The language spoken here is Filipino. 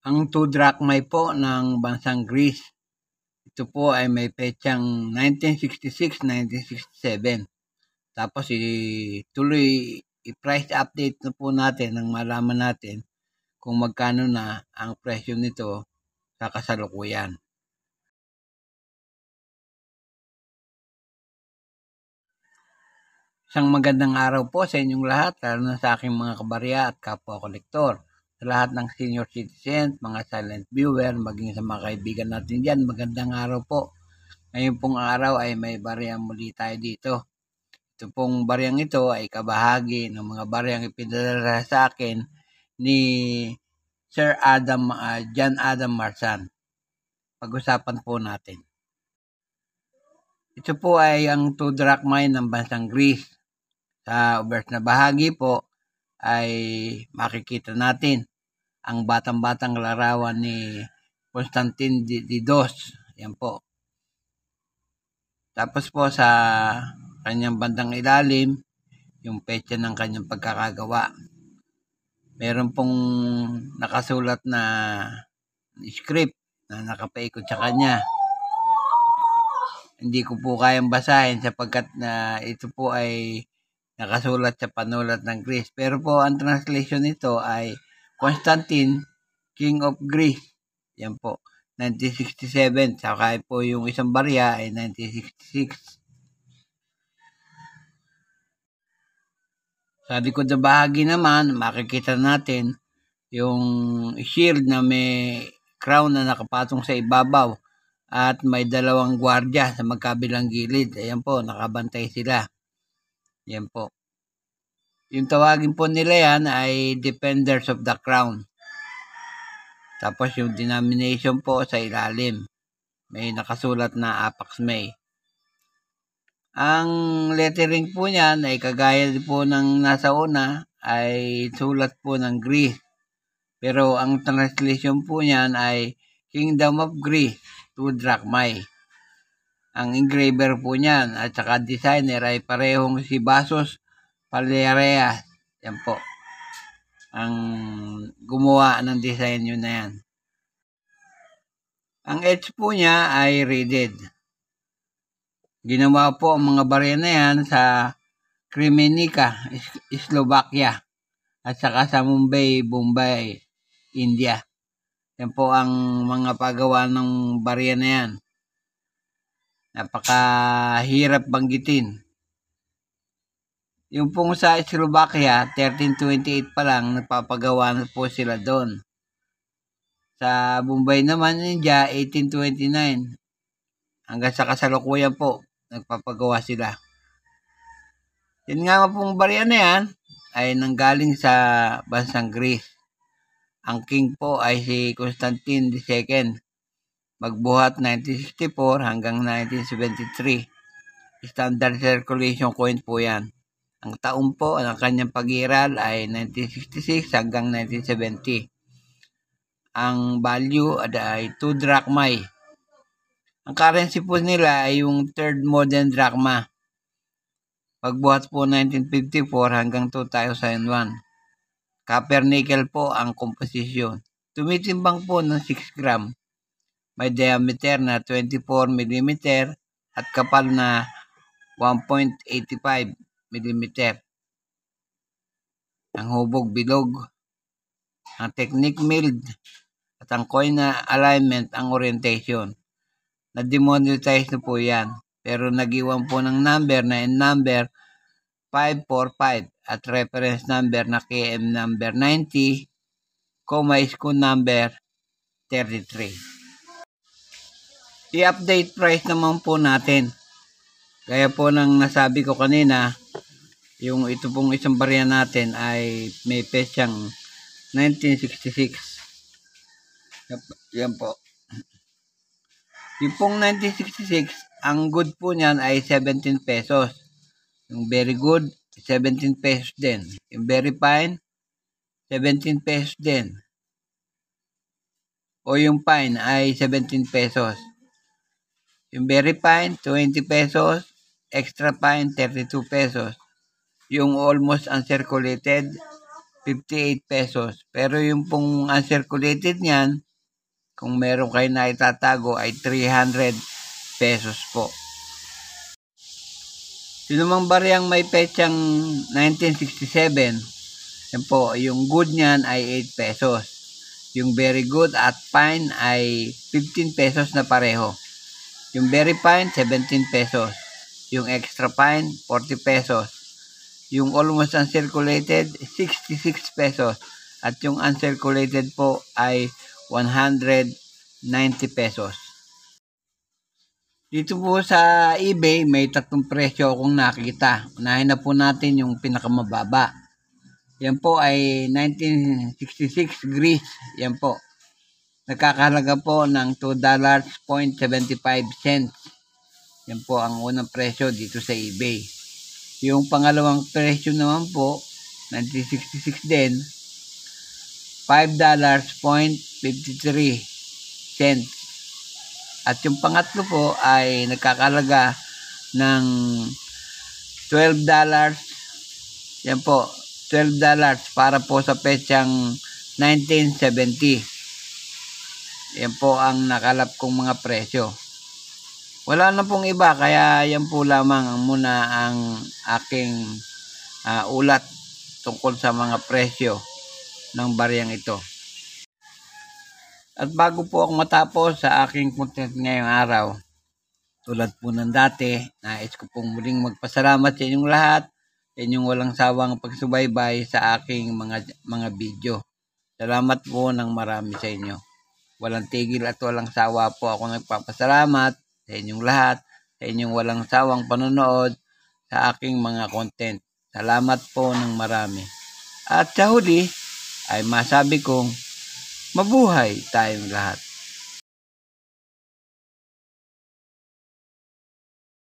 Ang 2 drachmae po ng bansang Greece. Ito po ay may petsang 1966-1967. Tapos tuloy i-price update na po natin nang malaman natin kung magkano na ang presyo nito sa kasalukuyan. Isang magandang araw po sa inyong lahat, lalo na sa aking mga kabarya at kapwa-kolektor. Sa lahat ng senior citizens, mga silent viewer, maging sa mga kaibigan natin dyan, magandang araw po. Ngayon pong araw ay may baryang muli tayo dito. Ito pong baryang ito ay kabahagi ng mga baryang ipinadala sa akin ni Sir John Adam Marsan. Pag-usapan po natin. Ito po ay ang 2 drachmae ng bansang Greece. Sa obverse na bahagi po ay makikita natin ang batang-batang larawan ni Constantine Didos. Yan po. Tapos po sa kanyang bandang ilalim, yung petsa ng kanyang pagkakagawa. Meron pong nakasulat na script na nakapaikot sa kanya. Hindi ko po kayang basahin sapagkat ito po ay nakasulat sa panulat ng Greece. Pero po ang translation nito ay Constantine, King of Greece. Yan po, 1967. Saka po yung isang barya ay 1966. Sa likod na bahagi naman, makikita natin yung shield na may crown na nakapatong sa ibabaw at may dalawang gwardiya sa magkabilang gilid. Ayan po, nakabantay sila. Yan po. Yung tawagin po nila yan ay Defenders of the Crown. Tapos yung denomination po sa ilalim. May nakasulat na Apax May. Ang lettering po niyan ay kagaya po ng nasa una ay sulat po ng Greece. Pero ang translation po niyan ay Kingdom of Greece, 2 drachmae. Ang engraver po niyan at saka designer ay parehong si Basos Pallereas. Yan po. Ang gumawa ng design yun na yan. Ang edge po niya ay reeded. Ginawa po ang mga barya na yan sa Kremenica, Slovakia. At saka sa Mumbai, India. Yan po ang mga paggawa ng barya na yan. Napakahirap banggitin. Yung pong sa Slovakia, 1328 pa lang, nagpapagawa na po sila doon. Sa Mumbai naman, India, 1829. Hanggang sa kasalukuyan po, nagpapagawa sila. Yun nga pong barya na yan, ay nanggaling sa bansang Greece. Ang king po ay si Constantine II. Magbuhat 1964 hanggang 1973. Standard circulation coin po yan. Ang taon po ng kanyang pag-iral ay 1966 hanggang 1970. Ang value ay 2 drachmae. Ang currency po nila ay yung 3rd modern drachma. Pagbuhat po 1954 hanggang 2001. Copper nickel po ang komposisyon. Tumitimbang po ng 6 gram. May diameter na 24 mm at kapal na 1.85 mm. Ang hubog bilog, ang technique milled, at ang coin na alignment ang orientation. Na-demonetize na po yan. Pero nag-iwan po ng number na number 545 at reference number na KM number 90, SKU number 33. I-update price naman po natin. Gaya po ng nasabi ko kanina, yung ito pong isang barya natin ay may petsang 1966. Yan po. Yung pong 1966, ang good po niyan ay 17 pesos. Yung very good, 17 pesos din. Yung very fine, 17 pesos din. O yung fine ay 17 pesos. Yung very fine, 20 pesos. Extra fine, 32 pesos. Yung almost uncirculated, 58 pesos. Pero yung pong uncirculated niyan, kung meron kayo na itatago ay 300 pesos po. Sino mang bariyang may petsang 1967, yan po, yung good niyan ay 8 pesos. Yung very good at fine ay 15 pesos na pareho. Yung very fine, 17 pesos. Yung extra fine, 40 pesos. Yung almost uncirculated, 66 pesos. At yung uncirculated po ay 190 pesos. Dito po sa eBay, may tatlong presyo akong nakita. Unahin na po natin yung pinakamababa. Yan po ay 1966 Greece. Yan po. Nagkakahalaga po ng $2.75. Yan po ang unang presyo dito sa eBay. Yung pangalawang presyo naman po, 1966 din, $5.53. At yung pangatlo po ay nagkakalaga ng $12. Yan po, $12 para po sa petsang 1970. Yan po ang nakalap kong mga presyo. Wala na pong iba, kaya yan po lamang muna ang aking ulat tungkol sa mga presyo ng bariyang ito. At bago po ako matapos sa aking content ngayong araw, tulad po ng dati, nais ko pong muling magpasalamat sa inyong lahat, sa inyong walang sawang pagsubaybay sa aking mga video. Salamat po ng marami sa inyo. Walang tigil at walang sawa po ako nagpapasalamat sa inyong lahat, sa inyong walang sawang panonood sa aking mga content. Salamat po ng marami. At sa huli ay masabi kong mabuhay tayong lahat.